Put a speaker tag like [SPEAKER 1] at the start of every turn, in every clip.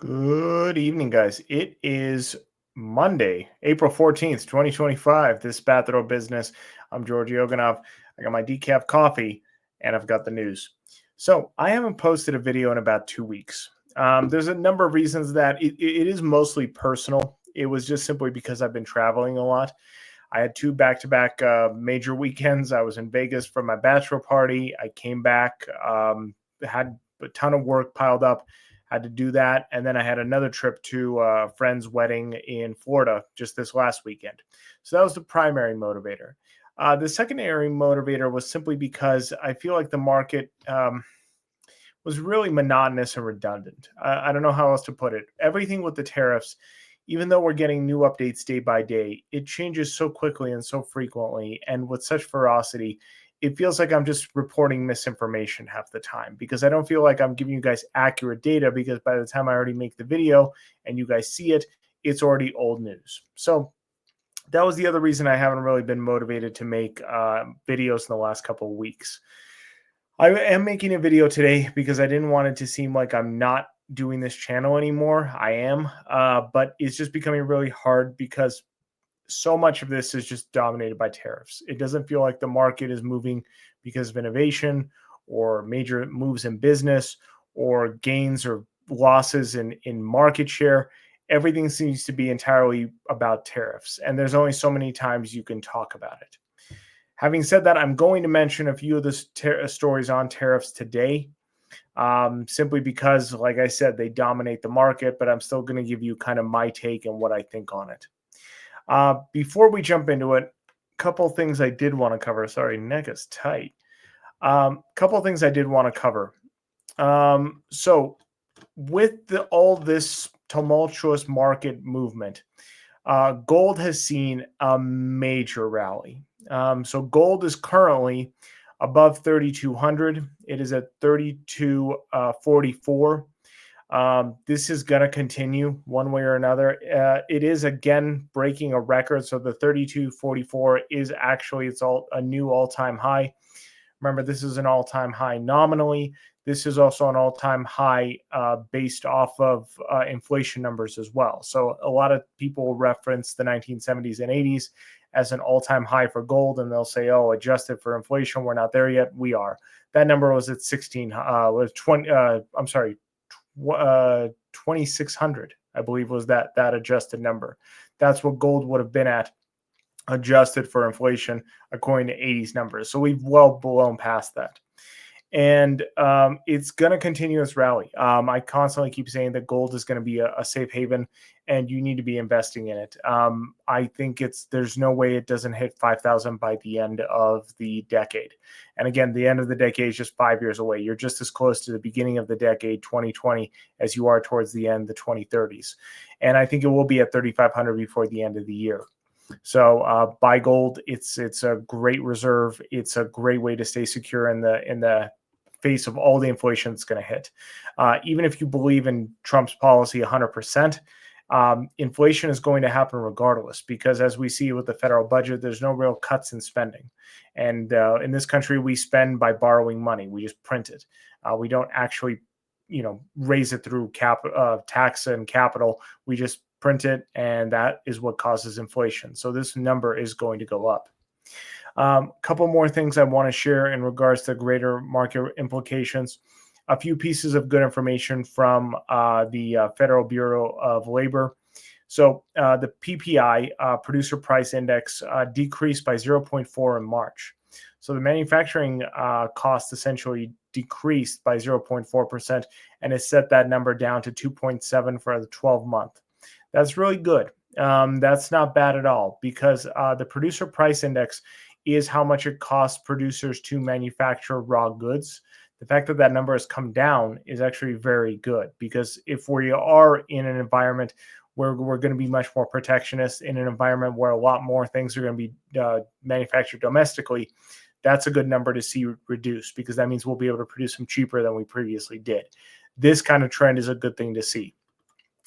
[SPEAKER 1] Good evening, guys. It is Monday, April 14th, 2025. This is Bathrobe Business. I'm Georgi Oganov. I got my decaf coffee and I've got the news. So, I haven't posted a video in about 2 weeks. There's a number of reasons that it is mostly personal. It was just simply because I've been traveling a lot. I had two back to back major weekends. I was in Vegas for my bachelor party. I came back, had a ton of work piled up, had to do that. And then I had another trip to a friend's wedding in Florida just this last weekend. So that was the primary motivator. The secondary motivator was simply because I feel like the market was really monotonous and redundant. I don't know how else to put it. Everything with the tariffs, even though we're getting new updates day by day, it changes so quickly and so frequently and with such ferocity. It feels like I'm just reporting misinformation half the time because I don't feel like I'm giving you guys accurate data because by the time I already make the video and you guys see it, it's already old news. So that was the other reason I haven't really been motivated to make videos in the last couple of weeks. I am making a video today because I didn't want it to seem like I'm not doing this channel anymore. I am, but it's just becoming really hard because so much of this is just dominated by tariffs. It doesn't feel like the market is moving because of innovation or major moves in business or gains or losses in market share. Everything seems to be entirely about tariffs. And there's only so many times you can talk about it. Having said that, I'm going to mention a few of the stories on tariffs today, simply because, like I said, they dominate the market, but I'm still going to give you kind of my take and what I think on it. Before we jump into it, a couple things I did want to cover. Sorry, neck is tight. Couple things I did want to cover. So, with all this tumultuous market movement, gold has seen a major rally. So gold is currently above 3,200. It is at 32.44. This is going to continue one way or another. It is again breaking a record. So the 32.44 is actually a new all-time high. Remember, this is an all-time high nominally. This is also an all-time high based off of inflation numbers as well. So a lot of people reference the 1970s and 80s as an all-time high for gold, and they'll say, "Oh, adjusted for inflation, we're not there yet." We are. That number was at 2,600, I believe, was that adjusted number. That's what gold would have been at adjusted for inflation according to 80s numbers. So we've well blown past that. And it's going to continue its rally. I constantly keep saying that gold is going to be a safe haven and you need to be investing in it. I think there's no way it doesn't hit 5,000 by the end of the decade. And again, the end of the decade is just 5 years away. You're just as close to the beginning of the decade, 2020, as you are towards the end, the 2030s. And I think it will be at 3,500 before the end of the year. So buy gold. It's a great reserve. It's a great way to stay secure in the face of all the inflation that's going to hit. Even if you believe in Trump's policy 100%, inflation is going to happen regardless because as we see with the federal budget, there's no real cuts in spending. And in this country, we spend by borrowing money. We just print it. We don't actually, raise it through tax and capital. We just print it, and that is what causes inflation. So this number is going to go up. Couple more things I want to share in regards to greater market implications. A few pieces of good information from the Federal Bureau of Labor. So the PPI, Producer Price Index, decreased by 0.4 in March. So the manufacturing cost essentially decreased by 0.4% and has set that number down to 2.7 for the 12-month. That's really good. That's not bad at all because the Producer Price Index is how much it costs producers to manufacture raw goods. The fact that that number has come down is actually very good because if we are in an environment where we're going to be much more protectionist, in an environment where a lot more things are going to be manufactured domestically, that's a good number to see reduced because that means we'll be able to produce them cheaper than we previously did. This kind of trend is a good thing to see.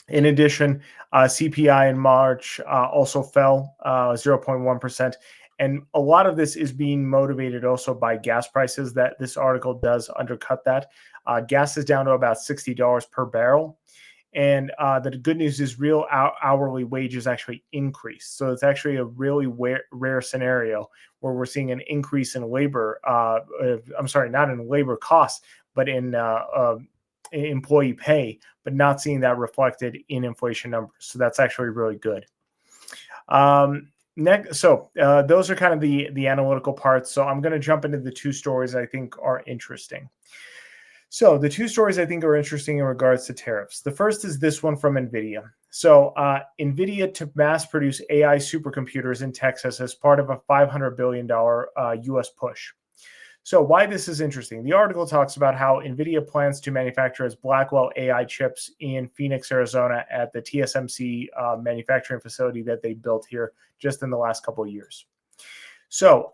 [SPEAKER 1] In addition, CPI in March also fell 0.1%. And a lot of this is being motivated also by gas prices. That this article does undercut that. Gas is down to about $60 per barrel. And the good news is real hourly wages actually increased. So it's actually a really rare scenario where we're seeing an increase in labor. I'm sorry, not in labor costs, but in employee pay, but not seeing that reflected in inflation numbers. So that's actually really good. Those are kind of the analytical parts. So I'm going to jump into the two stories I think are interesting. So the two stories I think are interesting in regards to tariffs. The first is this one from NVIDIA. So NVIDIA to mass produce AI supercomputers in Texas as part of a $500 billion U.S. push. So why this is interesting. The article talks about how NVIDIA plans to manufacture its Blackwell AI chips in Phoenix, Arizona at the TSMC manufacturing facility that they built here just in the last couple of years. So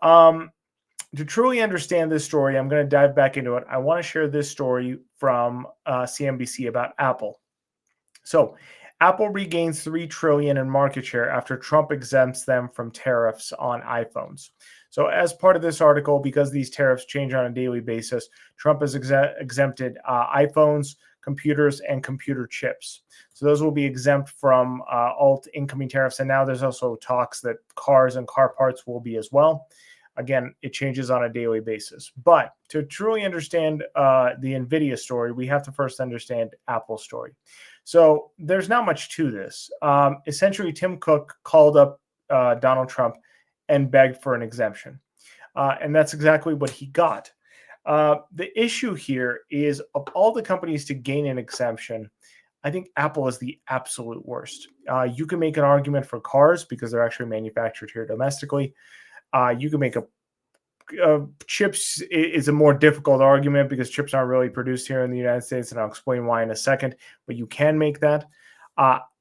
[SPEAKER 1] to truly understand this story, I'm going to dive back into it. I want to share this story from CNBC about Apple. So Apple regains $3 trillion in market share after Trump exempts them from tariffs on iPhones. So as part of this article, because these tariffs change on a daily basis, Trump has exempted iPhones, computers, and computer chips. So those will be exempt from all incoming tariffs. And now there's also talks that cars and car parts will be as well. Again, it changes on a daily basis. But to truly understand the NVIDIA story, we have to first understand Apple's story. So there's not much to this. Essentially, Tim Cook called up Donald Trump and begged for an exemption. And that's exactly what he got. The issue here is of all the companies to gain an exemption, I think Apple is the absolute worst. You can make an argument for cars because they're actually manufactured here domestically. You can make chips is a more difficult argument because chips aren't really produced here in the United States, and I'll explain why in a second, but you can make that.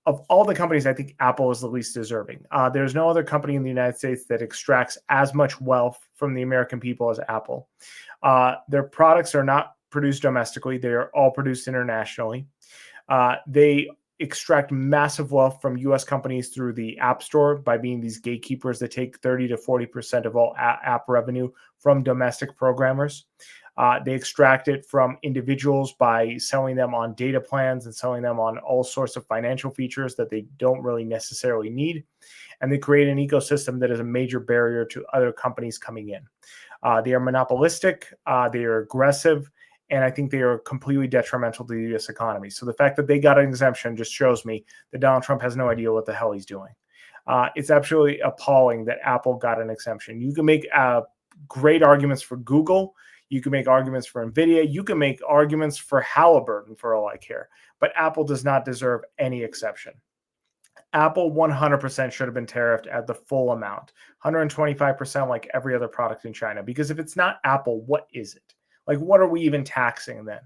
[SPEAKER 1] Of all the companies, I think Apple is the least deserving. There's no other company in the United States that extracts as much wealth from the American people as Apple. Their products are not produced domestically. They are all produced internationally. They extract massive wealth from U.S. companies through the App Store by being these gatekeepers that take 30 to 40% of all app revenue from domestic programmers. They extract it from individuals by selling them on data plans and selling them on all sorts of financial features that they don't really necessarily need. And they create an ecosystem that is a major barrier to other companies coming in. They are monopolistic, they are aggressive, and I think they are completely detrimental to the U.S. economy. So the fact that they got an exemption just shows me that Donald Trump has no idea what the hell he's doing. It's absolutely appalling that Apple got an exemption. You can make great arguments for Google. You can make arguments for NVIDIA. You can make arguments for Halliburton for all I care. But Apple does not deserve any exception. Apple 100% should have been tariffed at the full amount, 125% like every other product in China. Because if it's not Apple, what is it? Like, what are we even taxing then?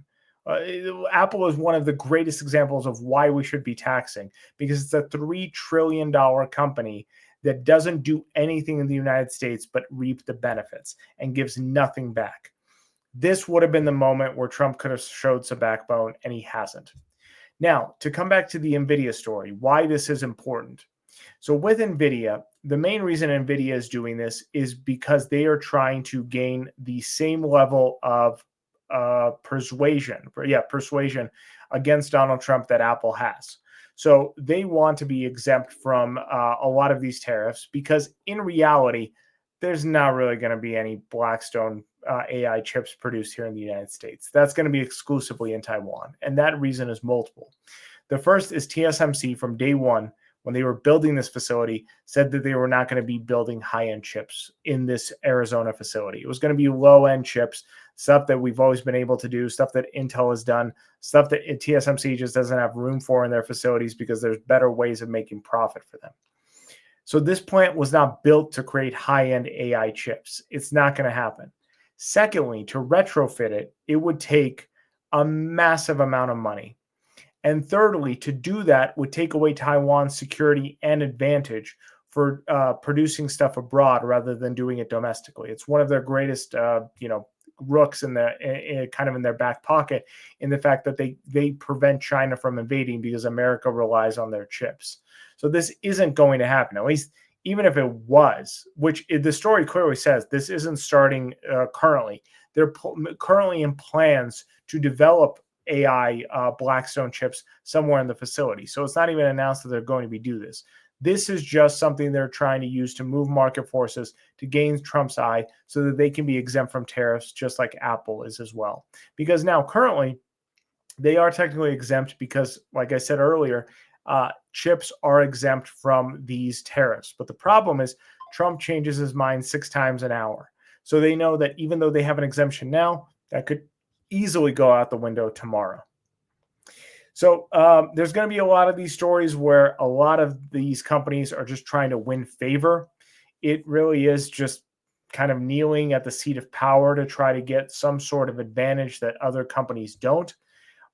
[SPEAKER 1] Apple is one of the greatest examples of why we should be taxing, because it's a $3 trillion company that doesn't do anything in the United States but reap the benefits and gives nothing back. This would have been the moment where Trump could have showed some backbone, and he hasn't. Now, to come back to the NVIDIA story, why this is important. So with NVIDIA, the main reason NVIDIA is doing this is because they are trying to gain the same level of persuasion against Donald Trump that Apple has. So they want to be exempt from a lot of these tariffs because in reality, there's not really going to be any Blackstone AI chips produced here in the United States. That's going to be exclusively in Taiwan. And that reason is multiple. The first is TSMC from day one, when they were building this facility, said that they were not going to be building high-end chips in this Arizona facility. It was going to be low-end chips, stuff that we've always been able to do, stuff that Intel has done, stuff that TSMC just doesn't have room for in their facilities because there's better ways of making profit for them. So this plant was not built to create high-end AI chips. It's not going to happen. Secondly, to retrofit it, it would take a massive amount of money. And thirdly, to do that would take away Taiwan's security and advantage for producing stuff abroad rather than doing it domestically. It's one of their greatest, rooks in their back pocket, in the fact that they prevent China from invading because America relies on their chips. So this isn't going to happen. At least, even if it was, which the story clearly says, this isn't starting currently. They're currently in plans to develop AI Blackstone chips somewhere in the facility. So it's not even announced that they're going to do this. This is just something they're trying to use to move market forces to gain Trump's eye so that they can be exempt from tariffs, just like Apple is as well. Because now, currently, they are technically exempt because, like I said earlier, chips are exempt from these tariffs. But the problem is Trump changes his mind 6 times an hour. So they know that even though they have an exemption now, that could easily go out the window tomorrow. So there's going to be a lot of these stories where a lot of these companies are just trying to win favor. It really is just kind of kneeling at the seat of power to try to get some sort of advantage that other companies don't.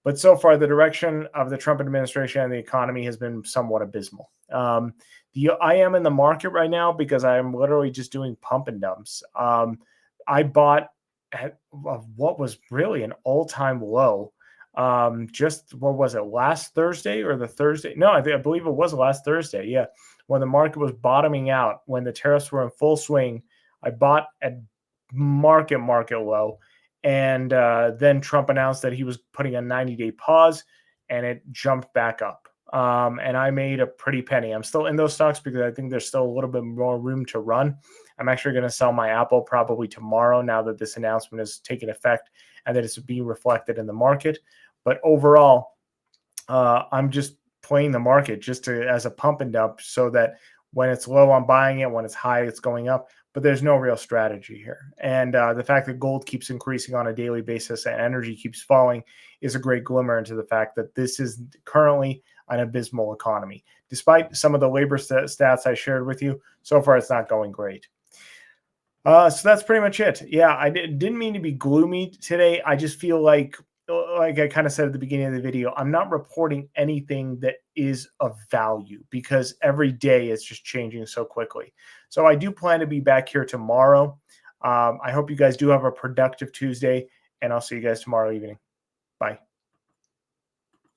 [SPEAKER 1] But so far, the direction of the Trump administration and the economy has been somewhat abysmal. I am in the market right now because I am literally just doing pump and dumps. I bought at what was really an all-time low. Just what was it, last Thursday or the Thursday? No, I believe it was last Thursday. Yeah, when the market was bottoming out, when the tariffs were in full swing, I bought at market low. And then Trump announced that he was putting a 90-day pause, and it jumped back up. And I made a pretty penny. I'm still in those stocks because I think there's still a little bit more room to run. I'm actually going to sell my Apple probably tomorrow now that this announcement has taken effect and that it's being reflected in the market. But overall, I'm just playing the market just as a pump and dump so that when it's low, I'm buying it. When it's high, it's going up. But there's no real strategy here. And the fact that gold keeps increasing on a daily basis and energy keeps falling is a great glimmer into the fact that this is currently an abysmal economy. Despite some of the labor stats I shared with you, so far it's not going great. So that's pretty much it. Yeah, I didn't mean to be gloomy today. I just feel like I kind of said at the beginning of the video, I'm not reporting anything that is of value because every day it's just changing so quickly. So I do plan to be back here tomorrow. I hope you guys do have a productive Tuesday, and I'll see you guys tomorrow evening. Bye.